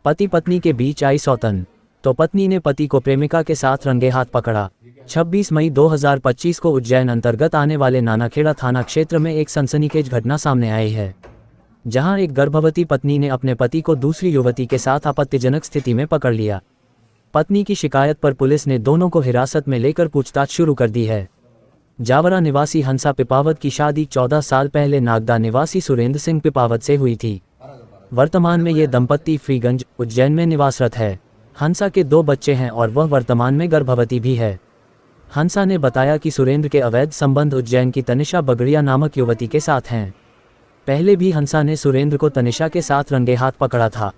पति पत्नी के बीच आई सौतन, तो पत्नी ने पति को प्रेमिका के साथ रंगे हाथ पकड़ा। 26 मई 2025 को उज्जैन अंतर्गत आने वाले नानाखेड़ा थाना क्षेत्र में एक सनसनीखेज घटना सामने आई है, जहां एक गर्भवती पत्नी ने अपने पति को दूसरी युवती के साथ आपत्तिजनक स्थिति में पकड़ लिया। पत्नी की शिकायत पर पुलिस ने दोनों को हिरासत में लेकर पूछताछ शुरू कर दी है। जावरा निवासी हंसा पिपावत की शादी 14 साल पहले नागदा निवासी सुरेंद्र सिंह पिपावत से हुई थी। वर्तमान में ये दंपत्ति फ्रीगंज, उज्जैन में निवासरत है। हंसा के 2 बच्चे हैं और वह वर्तमान में गर्भवती भी है। हंसा ने बताया कि सुरेंद्र के अवैध संबंध उज्जैन की तनिषा बगड़िया नामक युवती के साथ हैं। पहले भी हंसा ने सुरेंद्र को तनिषा के साथ रंगे हाथ पकड़ा था।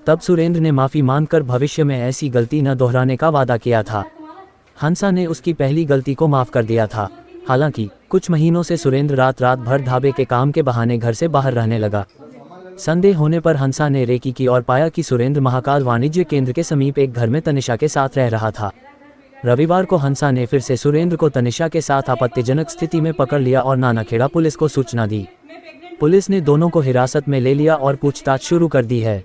तब सुरेंद्र ने माफ़ी मांगकर भविष्य में ऐसी गलती न दोहराने का वादा किया था। हंसा ने उसकी पहली गलती को माफ़ कर दिया था। हालांकि कुछ महीनों से सुरेंद्र रात भर ढाबे के काम के बहाने घर से बाहर रहने लगा। संदेह होने पर हंसा ने रेकी की और पाया कि सुरेंद्र महाकाल वाणिज्य केंद्र के समीप एक घर में तनिषा के साथ रह रहा था। रविवार को हंसा ने फिर से सुरेंद्र को तनिषा के साथ आपत्तिजनक स्थिति में पकड़ लिया और नानाखेड़ा पुलिस को सूचना दी। पुलिस ने दोनों को हिरासत में ले लिया और पूछताछ शुरू कर दी है।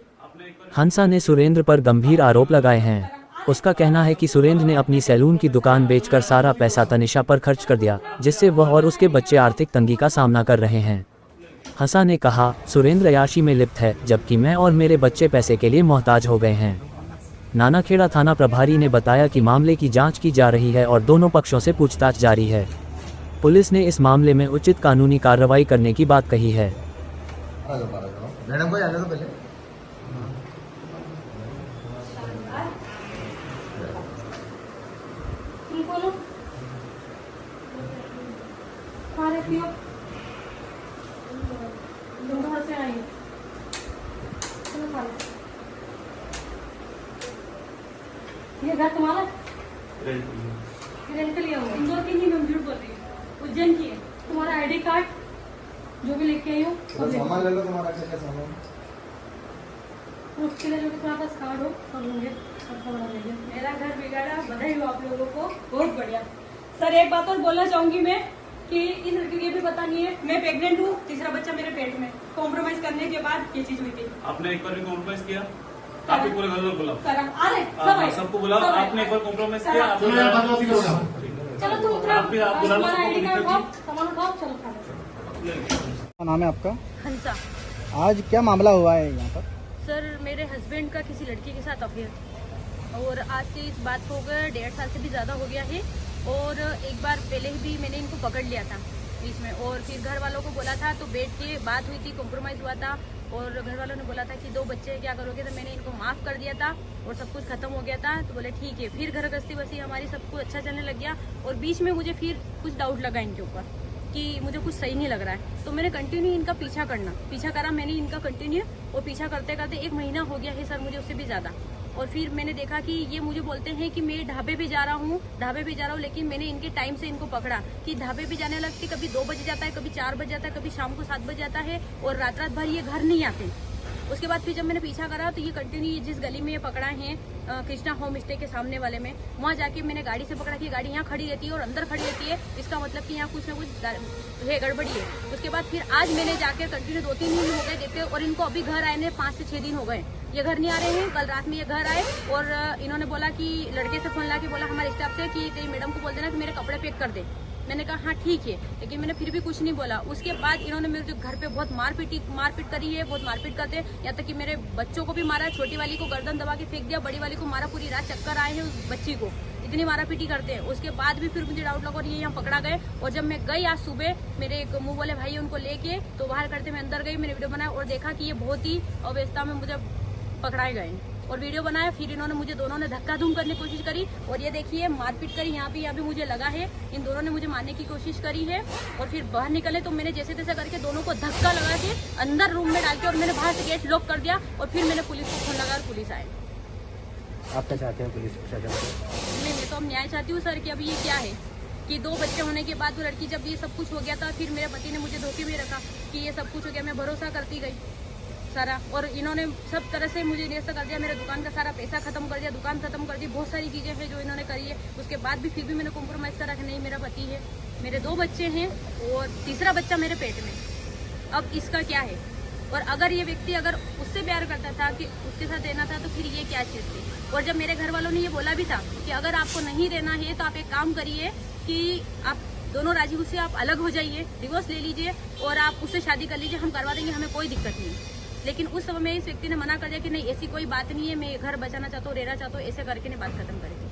हंसा ने सुरेंद्र पर गंभीर आरोप लगाए हैं। उसका कहना है कि सुरेंद्र ने अपनी सैलून की दुकान बेचकर सारा पैसा तनिषा पर खर्च कर दिया, जिससे वह और उसके बच्चे आर्थिक तंगी का सामना कर रहे हैं। हंसा ने कहा, सुरेंद्र अय्याशी में लिप्त है, जबकि मैं और मेरे बच्चे पैसे के लिए मोहताज हो गए हैं। नानाखेड़ा थाना प्रभारी ने बताया कि मामले की जांच की जा रही है और दोनों पक्षों से पूछताछ जारी है। पुलिस ने इस मामले में उचित कानूनी कार्रवाई करने की बात कही है। मैडम को आने दो पहले। से आई ये घर तुम्हारा रेंट लिया हुआ। इंदौर की नहीं, मैं झूठ बोल रही हूँ, उज्जैन की है। तुम्हारा आईडी कार्ड जो भी लेके आई हो सामान ले लो, तुम्हारा क्या सामान उसके लिए जो भी तुम्हारे पास कार्ड हो सब होंगे। मेरा घर बिगाड़ा, बधाई हो आप लोगों को, बहुत बढ़िया। सर एक बात और बोलना चाहूंगी मैं कि इस लड़की को ये भी पता नहीं है मैं प्रेग्नेंट हूँ, तीसरा बच्चा मेरे पेट में। कॉम्प्रोमाइज करने के बाद ये चीज हुई थी। आपने एक बार भी कॉम्प्रोमाइज किया? आपके पूरे घर में बुलाओ, सबको बुलाओ। आपने एक बार कॉम्प्रोमाइज किया? चलो तुम तुम्हारा आईडी कार्ड उठाओ, सामान उठाओ, चलो क्या नाम है आपका? हंसा। आज क्या मामला हुआ है यहाँ पर? सर मेरे हस्बैंड का किसी लड़की के साथ अफेयर, और आज से इस बात को 1.5 साल से भी ज़्यादा हो गया है। और एक बार पहले भी मैंने इनको पकड़ लिया था बीच में, और फिर घर वालों को बोला था, तो बैठ के बात हुई थी, कॉम्प्रोमाइज़ हुआ था, और घर वालों ने बोला था कि 2 बच्चे क्या करोगे, तो मैंने इनको माफ़ कर दिया था और सब कुछ खत्म हो गया था। तो बोले ठीक है। फिर घर गृहस्थी बसी हमारी, सब कुछ अच्छा चलने लग गया, और बीच में मुझे फिर कुछ डाउट लगा इनके ऊपर कि मुझे कुछ सही नहीं लग रहा है। तो मैंने कंटिन्यू इनका पीछा करा मैंने इनका कंटिन्यू, और पीछा करते करते 1 महीना हो गया है सर, मुझे उससे भी ज़्यादा। और फिर मैंने देखा कि ये मुझे बोलते हैं कि मैं ढाबे पे जा रहा हूँ, लेकिन मैंने इनके टाइम से इनको पकड़ा कि ढाबे पे जाने लगती, कभी 2 बजे जाता है, कभी 4 बजे जाता है, कभी शाम को 7 बजे जाता है, और रात भर ये घर नहीं आते। उसके बाद फिर जब मैंने पीछा करा तो ये कंटिन्यू जिस गली में ये पकड़ा है, कृष्णा होम स्टे के सामने वाले में, वहाँ जाके मैंने गाड़ी से पकड़ा कि गाड़ी यहाँ खड़ी रहती है और अंदर खड़ी रहती है, इसका मतलब कि यहाँ कुछ ना कुछ है, गड़बड़ी है। उसके बाद फिर आज मैंने जाकर कंटिन्यू 2-3 दिन हो गए देखते, और इनको अभी घर आए 5 से 6 दिन हो गए, ये घर नहीं आ रहे हैं। कल रात में ये घर आए और इन्होंने बोला कि लड़के से फोन ला के बोला हमारे स्टाफ से कि तेरी मैडम को बोल देना कि मेरे कपड़े पैक कर दे। मैंने कहा हाँ ठीक है, लेकिन मैंने फिर भी कुछ नहीं बोला। उसके बाद इन्होंने मेरे घर पे बहुत मारपीट करी है, बहुत मारपीट करते हैं, यहाँ तक कि मेरे बच्चों को भी मारा, छोटी वाली को गर्दन दबा के फेंक दिया, बड़ी वाली को मारा, पूरी रात चक्कर आए हैं उस बच्ची को, इतनी मारापीटी करते हैं। उसके बाद भी फिर मुझे डाउट लगा और ये यहाँ पकड़ा गए। और जब मैं गई आज सुबह, मेरे एक मुंह वाले भाई उनको लेके तो बाहर करते मैं अंदर गई, मैंने वीडियो बनाया और देखा कि ये बहुत ही अवस्था में मुझे पकड़ाए गए और वीडियो बनाया। फिर इन्होंने मुझे दोनों ने धक्का धूम करने की कोशिश करी, और ये देखिए मारपीट करी, यहाँ भी मुझे लगा है, इन दोनों ने मुझे मारने की कोशिश करी है। और फिर बाहर निकले तो मैंने जैसे तैसे करके दोनों को धक्का लगा के अंदर रूम में डाल के, और मैंने बाहर से गेट लॉक कर दिया, और फिर मैंने पुलिस को फोन लगा और पुलिस आए। आप क्या चाहते हैं पुलिस प्रशासन? मैं तो अब न्याय चाहती हूँ सर कि अभी ये क्या है कि 2 बच्चे होने के बाद वो लड़की, जब ये सब कुछ हो गया था, फिर मेरे पति ने मुझे धोखे में रखा कि ये सब कुछ हो गया, मैं भरोसा करती गई सारा, और इन्होंने सब तरह से मुझे निरस्त कर दिया, मेरे दुकान का सारा पैसा खत्म कर दिया, दुकान खत्म कर दी, बहुत सारी चीज़ें हैं जो इन्होंने करी है। उसके बाद भी फिर भी मैंने कॉम्प्रोमाइज़ करा कि नहीं मेरा पति है, मेरे 2 बच्चे हैं और तीसरा बच्चा मेरे पेट में, अब इसका क्या है और अगर ये व्यक्ति अगर उससे प्यार करता था कि उसके साथ रहना था तो फिर ये क्या चीज़ थी। और जब मेरे घर वालों ने ये बोला भी था कि अगर आपको नहीं रहना है तो आप एक काम करिए कि आप दोनों राजी खुशी आप अलग हो जाइए, डिवोर्स ले लीजिए और आप उससे शादी कर लीजिए, हम करवा देंगे, हमें कोई दिक्कत नहीं। लेकिन उस समय में इस व्यक्ति ने मना कर दिया कि नहीं ऐसी कोई बात नहीं है, मैं घर बचाना चाहता हूँ, रहना चाहता हूँ, ऐसे करके ने बात खत्म करी।